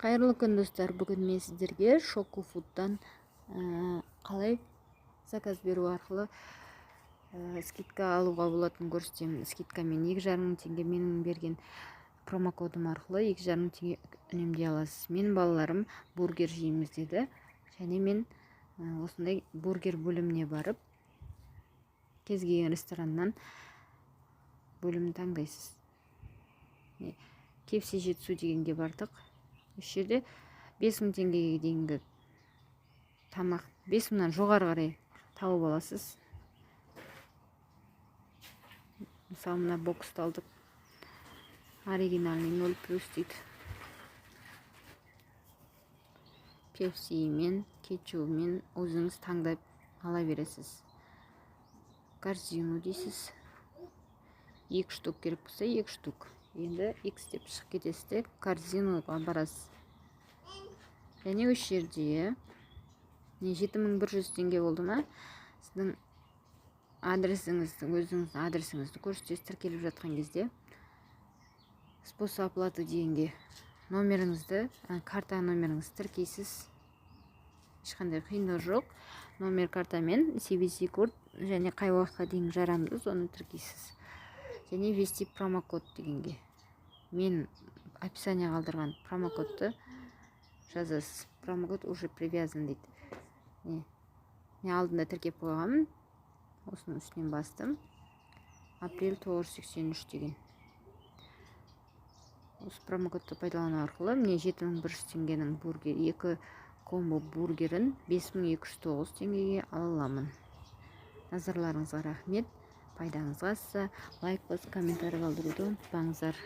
Кайырлуу күн достор. Бүгүн мен сиздерге Шоку Фудтан калай заказ берүү аркылуу скидка алууга болотун көрсөтөм. Скидка менен 2,5 теңге менин берген промокодум аркылуу 2,5 теңге үнөмдөй аласыз. Менин балаларым бургер жеймиз деди. Және мен осындай бургер бөлүмүнө барып, кез келген ресторандан бөлүмдү таңдайсыз. KFC жетсу дегенге бардык. Ошол жерде 5,000 теңгеге дейинги тамак, 5,000 жогору карай табып аласыз. Мисалы, мына боксту алдык. Оригинальный 0+ дейт. KFC мен, кетчуп мен өзүңүз таңдап ала бересиз. Корзину дейсиз. 2 штук керек болсо 2 штук. Енді X деп шығып кетесіз де корзинага барасыз. Және ошол жерде 7100 теңге болду ма? Сиздин адресиңизди, өзүңүздүн адресиңизди көрсөтөсүз тиркелип жаткан кезде. Способ оплаты дегенге номериңизди, карта номериңизди тиркейсиз. Эч кандай кыйындыгы жок. Номер карта мен CVC код және кай убакытка дейин жарамды, сону тиркейсиз. Және ввести промокод дегенге. Мен описанияга калдырган промокодду жазасыз. Промокод уже привязан дейт. Мен алдында тиркеп койгонмун. Осунун үстүнөн бастым. Апрель 983 деген. Осы промокодду пайдалануу аркылуу мне 7100 теңгенин бургер, 2 комбо бургерин 5209 теңгеге ала аламын. Назарларыңызга рахмет. Пайдаңызга ашса, лайк басып, комментарий калтырууду унутпаңыздар.